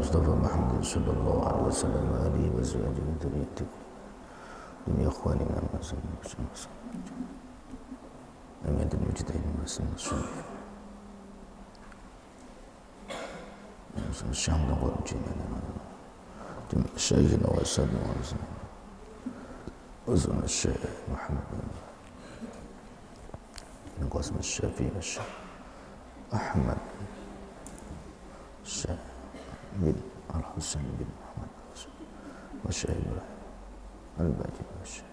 Mustafa Muhammad sallallahu alaihi wasallam wa alihi wa sahbihi wa dhurriyyatihi dunya ikhwanina wa sallallahu amin dan mujtahidin wa sallallahu Syahdan wa mujtahidin Syekhina wa sallallahu Uzun Syekh Muhammad bin Qasim Syafi'i Syekh Ahmad Syekh bin Al-Husain bin Muhammad wa Syekh Ibrahim Al-Baqi wa Syekh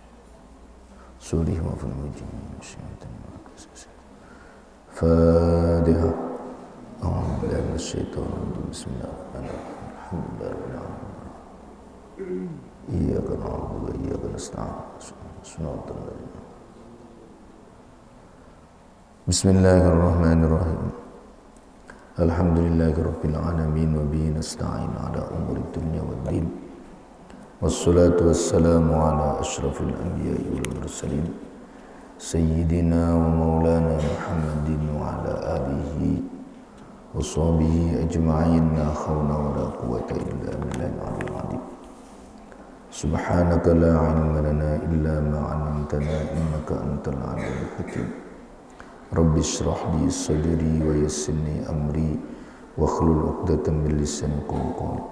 Sulih wa fil mujin syaitan wa Fatiha A'udzu billahi minasyaitonir rajim Bismillahirrahmanirrahim Alhamdulillahirabbil Iyyaka na'budu wa iyyaka nasta'in Bismillahirrahmanirrahim Alhamdulillahirabbil alamin wa bihi nasta'in ala umuri dunya waddin wassalatu wassalamu ala asyrafil anbiya'i wal mursalin sayyidina wa maulana Muhammadin wa ala alihi wa sahbihi ajma'in la khawla wa la quwwata illa billahil aliyyil azim Subhanaka la ilma lana illa ma 'allamtana innaka antal alimul hakim Rabbi shrah li sadri wa yassir li amri wa hlul 'uqdatam min lisani yafqahu qawli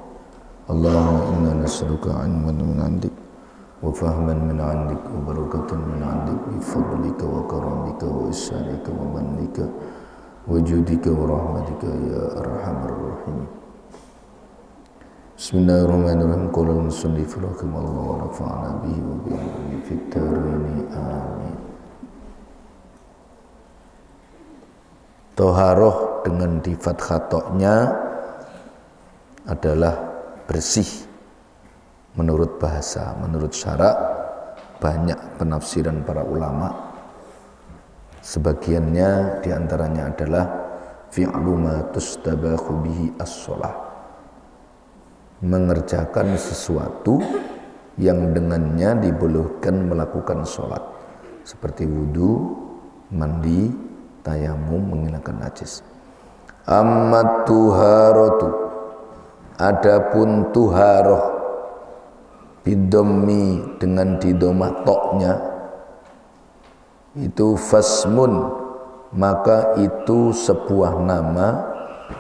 Allahumma inna nas'aluka 'ilman min 'indik wa fahman min 'indik wa barakatan min 'indik bi fadlika wa karamika wa ihsanika wa mannika wa judika wa rahmatika ya arhamar rahimin Bismillahirrahmanirrahim qala al-musannif rahimahullah wa nafa'ana bihi wa bihi fid dharain amin Toharoh dengan di fathah toknya adalah bersih menurut bahasa, menurut syarak banyak penafsiran para ulama. Sebagiannya diantaranya adalah fi'lu ma tustabahu bihi as-shalah, mengerjakan sesuatu yang dengannya dibolehkan melakukan sholat, seperti wudu, mandi, tayamum, menghilangkan najis. Amma tuharatu, adapun tuharoh bidhammi dengan didomah toknya itu fasmun, maka itu sebuah nama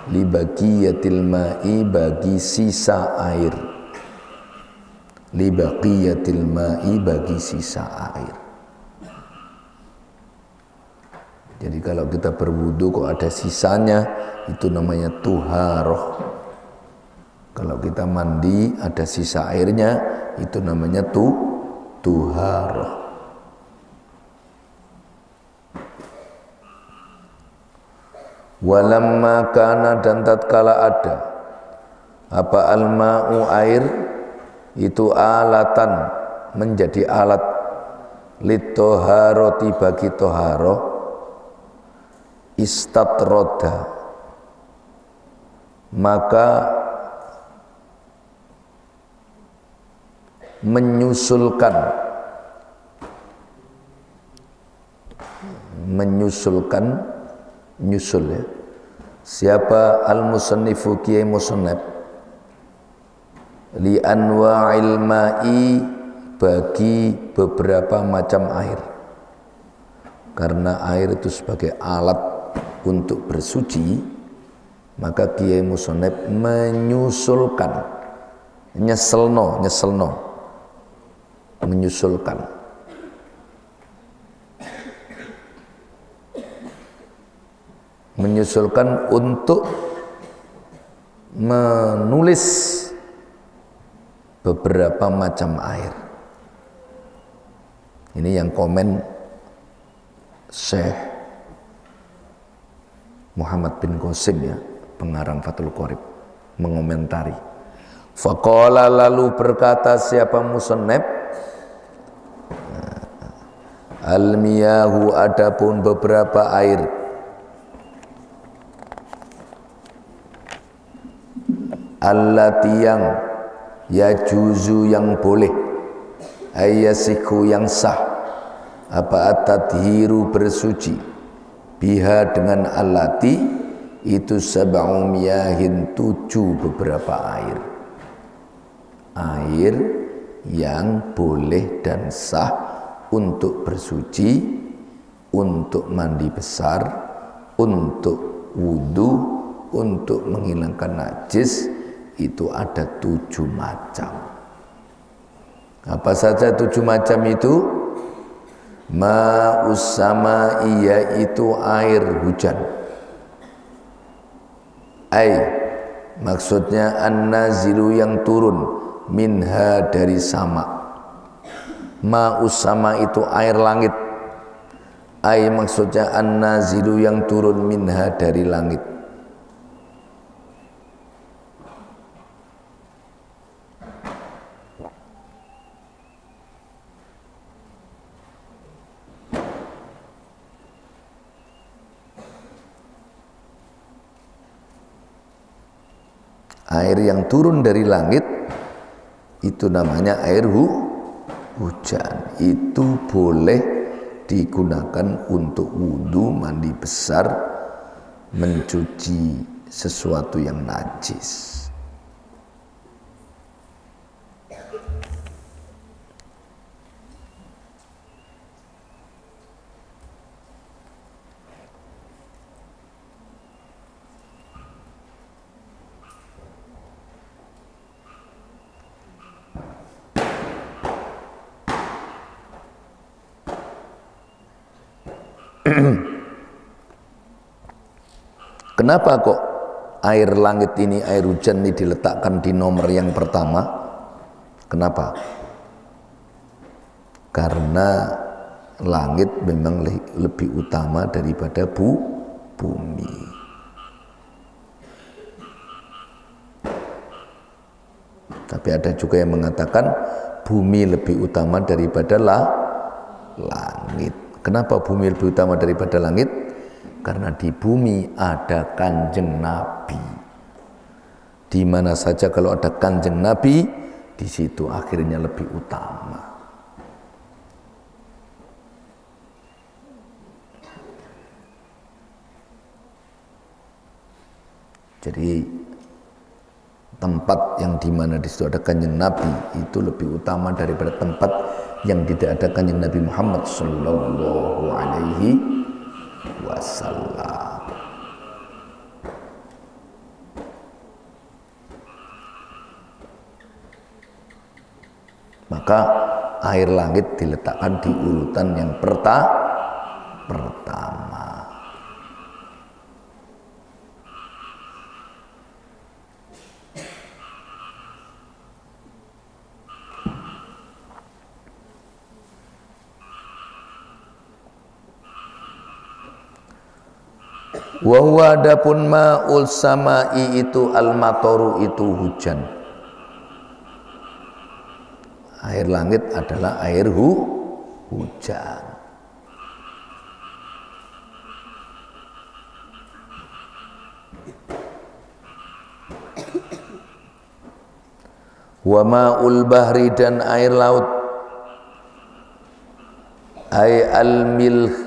li baqiyatil ma'i, bagi sisa air, li baqiyatil ma'i, bagi sisa air. Jadi kalau kita berwudu kok ada sisanya, itu namanya tuharoh. Kalau kita mandi ada sisa airnya, itu namanya tuharoh. Walamma kana, dan tatkala ada apa al-ma'u, air itu alatan, menjadi alat litoharoti, bagi toharoh, istatroda, maka menyusulkan nyusul ya. Siapa al-musannifu, kiai musannaf, li anwa'il ma'i, bagi beberapa macam air, karena air itu sebagai alat untuk bersuci, maka kiai musannaf menyusulkan, menyusulkan untuk menulis beberapa macam air. Ini yang komen Syekh Muhammad bin Qasim ya, pengarang Fathul Qorib, mengomentari. Faqala, lalu berkata siapa musannaf, al-miyahu, adapun beberapa air, allati, yang yajuzu, yang boleh, ayyasiku, yang sah, apa at-tadhiru, bersuci, biha, dengan allati, itu sab'u miyahin, 7 beberapa air. Air yang boleh dan sah untuk bersuci, untuk mandi besar, untuk wudhu, untuk menghilangkan najis, itu ada 7 macam. Apa saja 7 macam itu? Ma'us sama'i, yaitu air hujan. Maksudnya an-nazilu, yang turun, minha, dari sama. Ma'us sama itu air langit. Maksudnya an-nazilu, yang turun, minha, dari langit. Air yang turun dari langit itu namanya air hujan. Itu boleh digunakan untuk wudhu, mandi besar, mencuci sesuatu yang najis. Kenapa kok air langit ini, air hujan ini diletakkan di nomor yang pertama? Kenapa? Karena langit memang lebih utama daripada bumi. Tapi ada juga yang mengatakan bumi lebih utama daripada langit. Kenapa bumi lebih utama daripada langit? Karena di bumi ada Kanjeng Nabi. Di mana saja kalau ada Kanjeng Nabi, di situ akhirnya lebih utama. Jadi tempat yang di mana di situ ada Kanjeng Nabi itu lebih utama daripada tempat yang tidak ada Kanjeng Nabi Muhammad sallallahu alaihi wasallam. Maka air langit diletakkan di urutan yang pertama. Wa huwa, adapun ma'ul sama'i itu al-matoru, itu hujan. Air langit adalah air hujan. Wa ma'ul bahri, dan air laut. Ay al-milhu,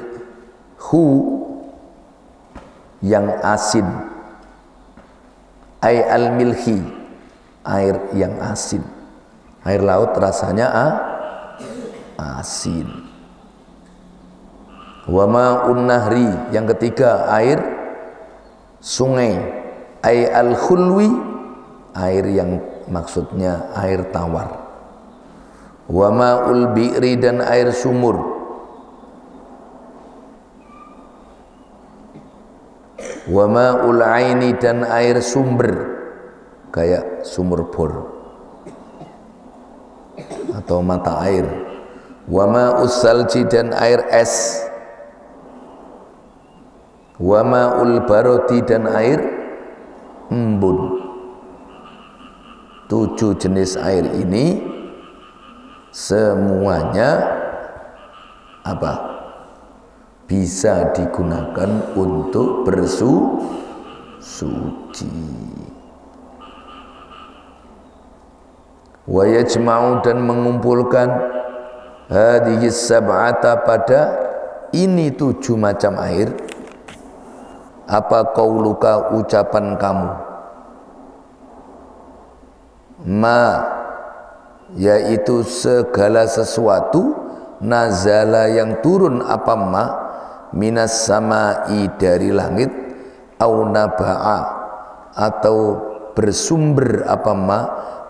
yang asin. Ay al-milhi, air yang asin. Air laut rasanya asin. Wa ma'un nahri, yang ketiga air sungai. Ay al-khulwi, air yang maksudnya air tawar. Wa ma'ul bi'ri, dan air sumur. Wa ma'ul aini, dan air sumber, kayak sumur bor atau mata air. Wa ma'us salji, dan air es. Wa ma'ul barodi, dan air embun. 7 jenis air ini semuanya apa? Bisa digunakan untuk bersuci. Wa yajma'u, dan mengumpulkan hadhihi sab'ata, pada ini 7 macam air. apa qauluka ucapan kamu, ma yaitu segala sesuatu, nazala yang turun apa ma, minas samai dari langit, au naba'a atau bersumber apa ma,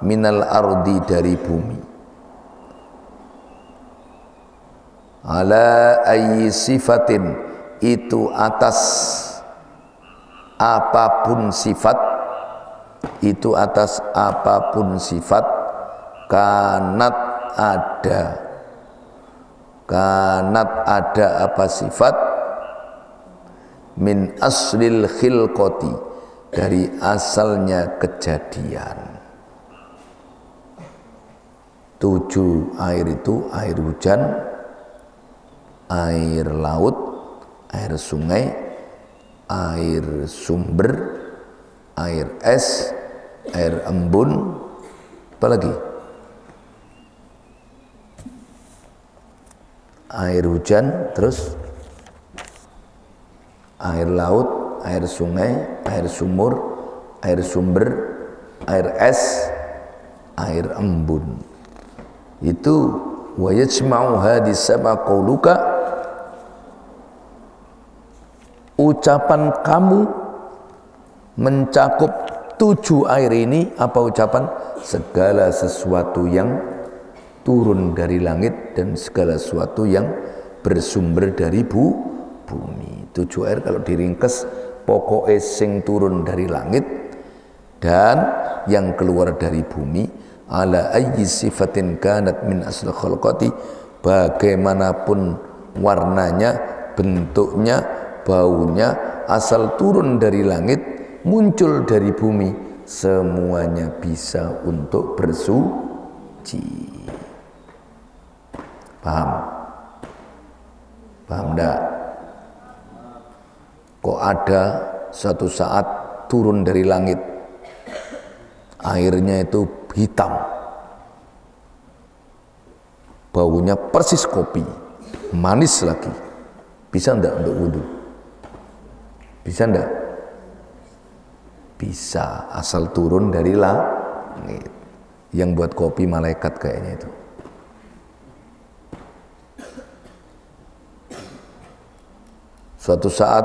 minal ardi dari bumi. Ala ayyi sifatin itu atas apapun sifat, itu atas apapun sifat, kanat ada apa sifat, min aslil khilqati dari asalnya kejadian. 7 air itu air hujan, air laut, air sungai, air sumber, air es, air embun, apalagi air hujan, terus air laut, air sungai, air sumur, air sumber, air es, air embun. Itu wa yajma'u hadis sama qauluka, ucapan kamu mencakup 7 air ini. Apa ucapan? Segala sesuatu yang turun dari langit dan segala sesuatu yang bersumber dari bumi. 7 air kalau diringkes, pokoknya sing turun dari langit dan yang keluar dari bumi. Ala ayyi sifatin kanat min asli khalqati, bagaimanapun warnanya, bentuknya, baunya, asal turun dari langit, muncul dari bumi, semuanya bisa untuk bersuci. Paham? Paham enggak? Kok ada suatu saat turun dari langit, airnya itu hitam, baunya persis kopi, manis lagi, bisa enggak untuk wudhu? Bisa enggak? Bisa, asal turun dari langit. Yang buat kopi malaikat kayaknya itu. Suatu saat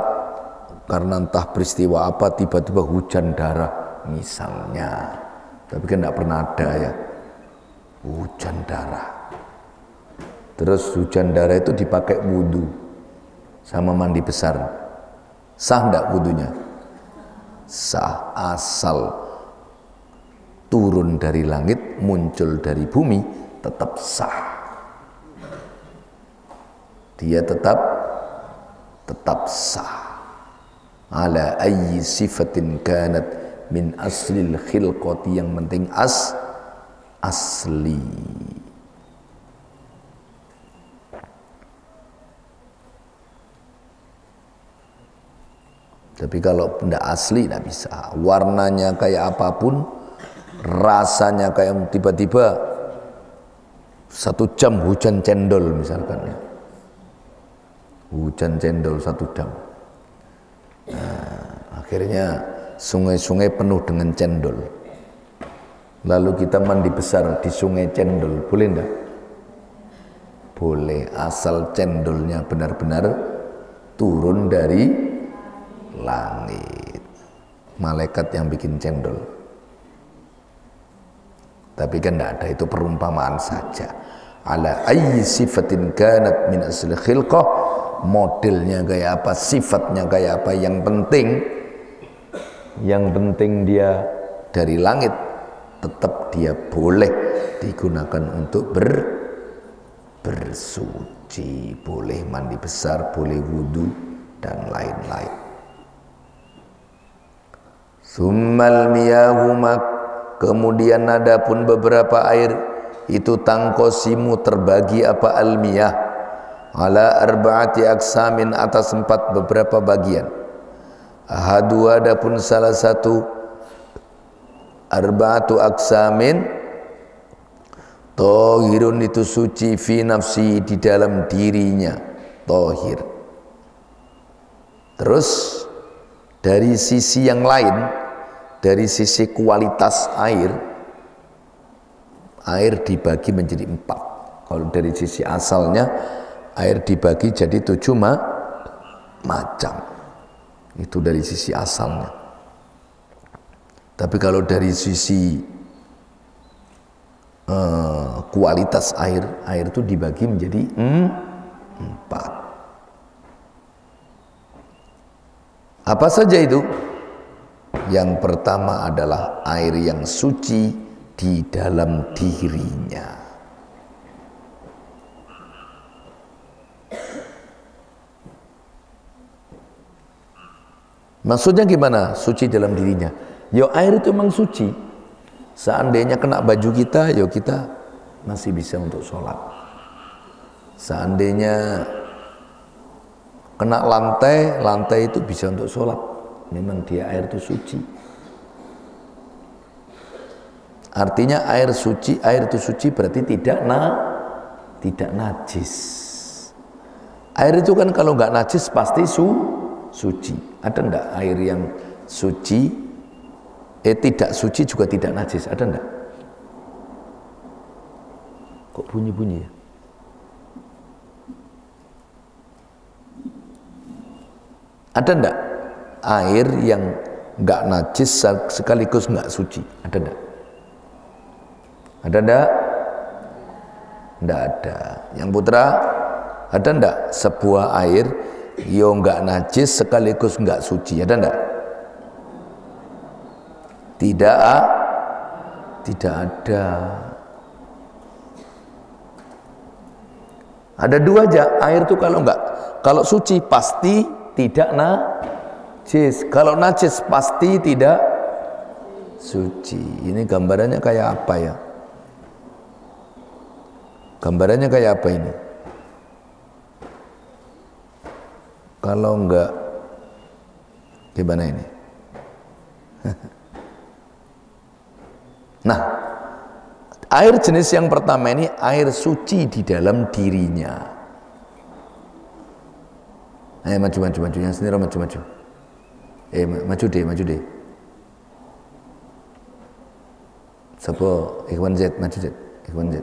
karena entah peristiwa apa, tiba-tiba hujan darah misalnya, tapi kan tidak pernah ada ya hujan darah. Terus hujan darah itu dipakai wudhu sama mandi besar, sah enggak wudhunya? Sah, asal turun dari langit, muncul dari bumi, tetap sah. Dia tetap sah. Ala ayyi sifatin kanat min aslil khilqati, yang penting asli. Tapi kalau tidak asli tidak bisa. Warnanya kayak apapun, rasanya kayak tiba-tiba 1 jam hujan cendol misalkan ya. Hujan cendol 1 jam. Nah, akhirnya sungai-sungai penuh dengan cendol. Lalu kita mandi besar di sungai cendol, boleh enggak? Boleh, asal cendolnya benar-benar turun dari langit. Malaikat yang bikin cendol. Tapi kan enggak ada, itu perumpamaan saja. Ala ayyi sifatin kanat min asli khilqah, modelnya kayak apa, sifatnya kayak apa, yang penting dia dari langit, tetap dia boleh digunakan untuk bersuci, boleh mandi besar, boleh wudhu dan lain-lain. Summal miyahuma, kemudian ada pun beberapa air itu tangkosimu terbagi apa almiyah ala arba'ati aksamin, atas 4 beberapa bagian. Ahadu, adapun salah satu arba'atu aksamin, tohirun itu suci, fi nafsi di dalam dirinya, tohir. Terus Dari sisi yang lain, dari sisi kualitas air, air dibagi menjadi 4. Kalau dari sisi asalnya, air dibagi jadi 7 macam. Itu dari sisi asalnya. Tapi kalau dari sisi kualitas air, air itu dibagi menjadi 4. Apa saja itu? Yang pertama adalah air yang suci di dalam dirinya. Maksudnya gimana? Suci dalam dirinya. Ya air itu memang suci. Seandainya kena baju kita, ya kita masih bisa untuk sholat. Seandainya kena lantai, lantai itu bisa untuk sholat. Memang dia air itu suci. Artinya air itu suci berarti tidak najis. Air itu kan kalau nggak najis pasti suci. Ada enggak air yang suci, tidak suci juga tidak najis? Ada enggak? Kok bunyi-bunyi ya? Ada enggak air yang enggak najis sekaligus enggak suci? Ada enggak? Ada enggak? Enggak ada. Yang putra, ada enggak sebuah air yang enggak najis sekaligus enggak suci? Ada enggak? Tidak ada. Ada 2 aja. Air itu kalau suci pasti tidak najis. Kalau najis pasti tidak suci. Ini gambarannya kayak apa ya? Gambarannya kayak apa ini? Kalau enggak, gimana ini? Nah, air jenis yang pertama ini air suci di dalam dirinya. Ayo maju, yang sendiri maju. Maju deh. Siapa? Ikhwan Z, maju Z. Ikhwan Z.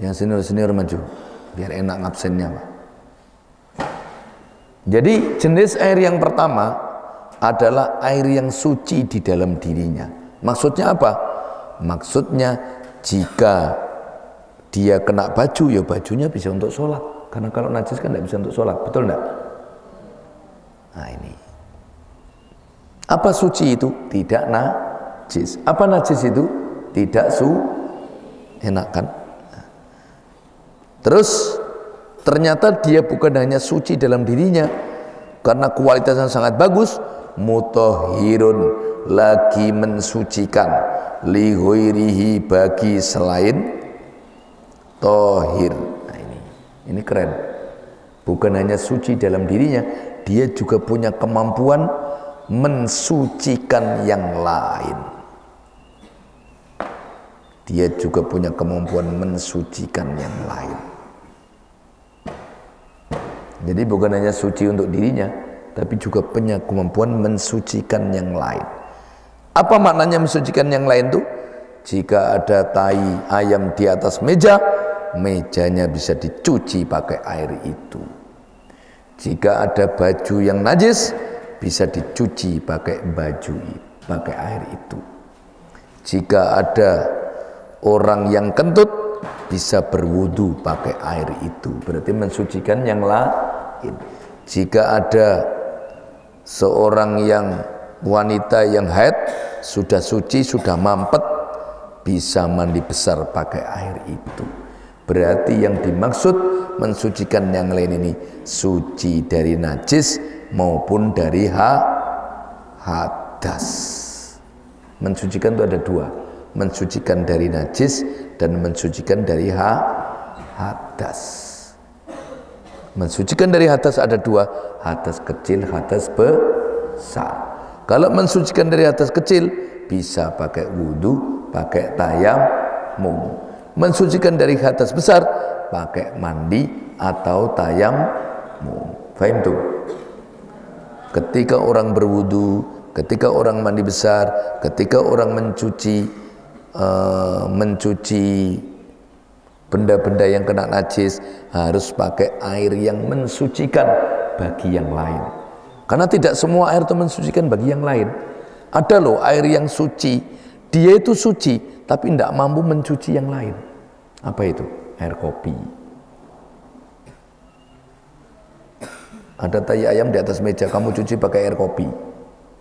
Yang senior maju, biar enak ngabsennya, Pak. Jadi jenis air yang pertama adalah air yang suci di dalam dirinya. Maksudnya apa? Maksudnya jika dia kena baju, ya bajunya bisa untuk sholat. Karena kalau najis kan tidak bisa untuk sholat, betul enggak? Nah ini. Apa suci itu? Tidak najis. Apa najis itu? Tidak enak kan? Terus ternyata dia bukan hanya suci dalam dirinya, karena kualitasnya sangat bagus, mutahhirun, lagi mensucikan, li ghairihi, bagi selain tohir. Nah ini keren. Bukan hanya suci dalam dirinya, dia juga punya kemampuan mensucikan yang lain. Dia juga punya kemampuan mensucikan yang lain. Jadi bukan hanya suci untuk dirinya, tapi juga punya kemampuan mensucikan yang lain. Apa maknanya mensucikan yang lain tuh? Jika ada tai ayam di atas meja, mejanya bisa dicuci pakai air itu. Jika ada baju yang najis, bisa dicuci pakai air itu. Jika ada orang yang kentut, bisa berwudu pakai air itu. Berarti mensucikan yang lain. Jika ada seorang yang wanita yang haid, sudah suci, sudah mampet, bisa mandi besar pakai air itu. Berarti yang dimaksud mensucikan yang lain ini suci dari najis maupun dari hadas. Mensucikan itu ada 2, mensucikan dari najis dan mensucikan dari hadas. Mensucikan dari hadas ada 2, hadas kecil, hadas besar. Kalau mensucikan dari hadas kecil bisa pakai wudu, pakai tayamum. Mensucikan dari hadas besar pakai mandi atau tayamum. Fahim tuh? Ketika orang berwudu, ketika orang mandi besar, ketika orang mencuci benda-benda yang kena najis, harus pakai air yang mensucikan bagi yang lain. Karena tidak semua air itu mensucikan bagi yang lain. Ada loh air yang suci, dia itu suci tapi tidak mampu mencuci yang lain. Apa itu? Air kopi. Ada tai ayam di atas meja, kamu cuci pakai air kopi,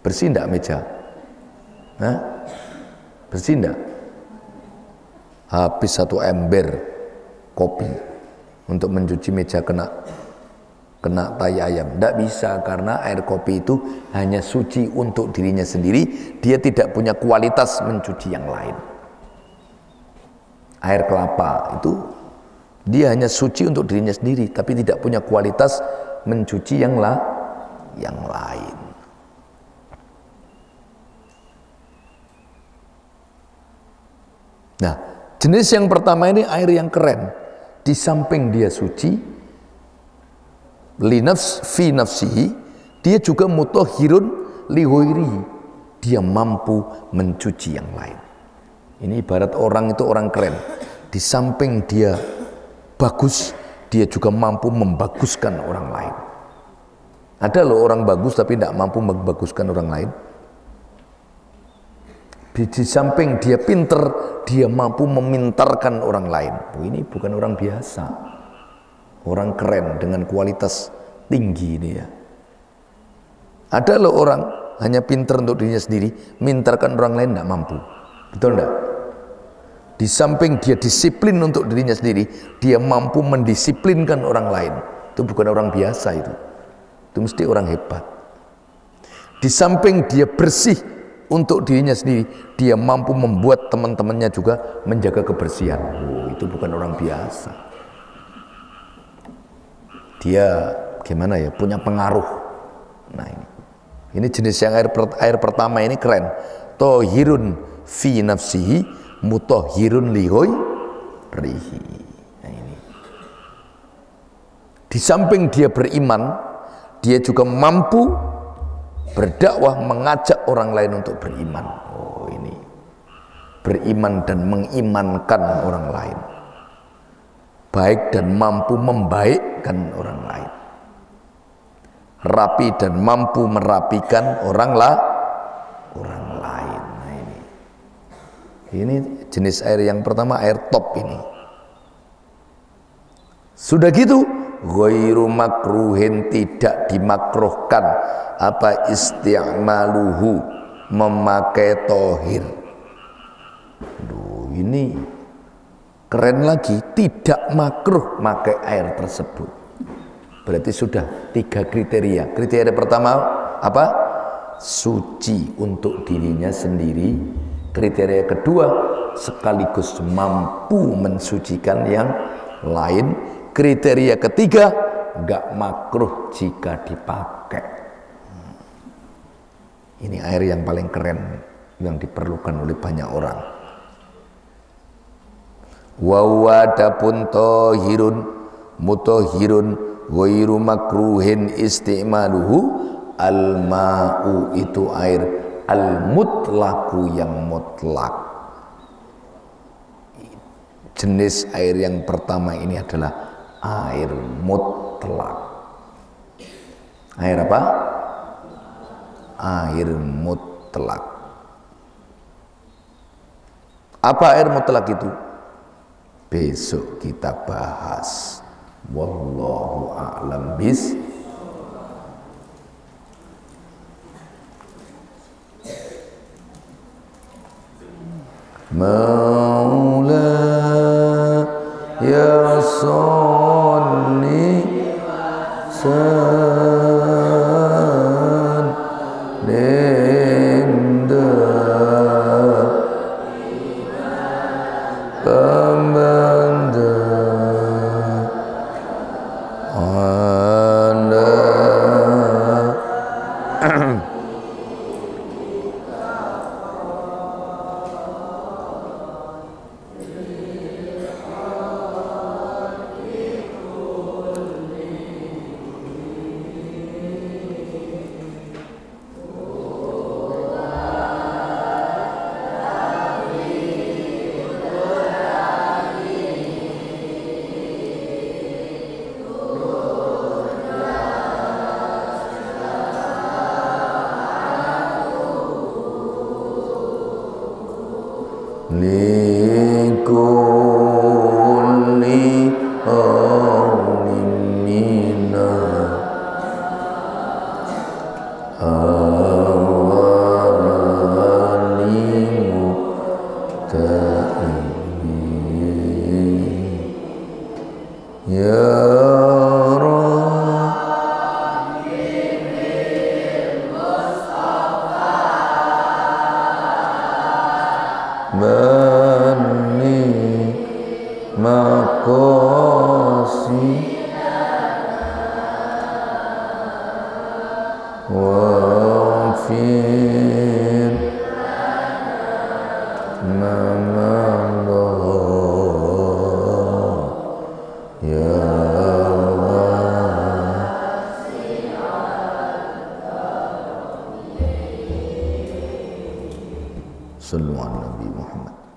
bersih enggak meja? Hah? Bersih enggak? Habis 1 ember kopi untuk mencuci meja kena tai ayam. Enggak bisa, karena air kopi itu hanya suci untuk dirinya sendiri, dia tidak punya kualitas mencuci yang lain. Air kelapa itu dia hanya suci untuk dirinya sendiri, tapi tidak punya kualitas mencuci yang lain. Nah, jenis yang pertama ini air yang keren. Di samping dia suci, fi nafsihi, dia juga mutahhirun li ghairihi. Dia mampu mencuci yang lain. Ini ibarat orang itu orang keren. Di samping dia bagus, dia juga mampu membaguskan orang lain. Ada loh orang bagus tapi tidak mampu membaguskan orang lain. Di samping dia pinter, dia mampu memintarkan orang lain. Ini bukan orang biasa, orang keren dengan kualitas tinggi ini ya. Ada loh orang hanya pinter untuk dirinya sendiri, mintarkan orang lain tidak mampu. Betul enggak? Di samping dia disiplin untuk dirinya sendiri, dia mampu mendisiplinkan orang lain. Itu bukan orang biasa itu mesti orang hebat. Di samping dia bersih untuk dirinya sendiri, dia mampu membuat teman-temannya juga menjaga kebersihan. Itu bukan orang biasa. Dia gimana ya, punya pengaruh. Nah ini jenis yang air pertama ini keren. Tohirun fi nafsihi mutahhirun li ghairihi. Nah ini. Di samping dia beriman, dia juga mampu berdakwah, mengajak orang lain untuk beriman. Ini beriman dan mengimankan orang lain, baik dan mampu membaikkan orang lain, rapi dan mampu merapikan orang lain. Nah ini jenis air yang pertama, air top ini. Sudah gitu, ghairu makruhin, tidak dimakruhkan apa isti'maluhu, memakai tohir. Ini keren lagi, tidak makruh memakai air tersebut. Berarti sudah 3 kriteria. Kriteria pertama apa? Suci untuk dirinya sendiri. Kriteria kedua, sekaligus mampu mensucikan yang lain. Kriteria ketiga, enggak makruh jika dipakai. Ini air yang paling keren yang diperlukan oleh banyak orang. Wa wadapun tohirun mutahhirun ghairu makruhin isti'maluhu al-ma'u, itu air al-mutlaku yang mutlak. Jenis air yang pertama ini adalah air mutlak. Air apa? Air mutlak. Apa air mutlak itu? Besok kita bahas. Wallahu a'lam bis. Maula ya sonni san nenda pembanda anda likulli hawlin minal awali mu'taibin ya Bani maqasi wafir mamallah ya sallu ala Nabi Muhammad.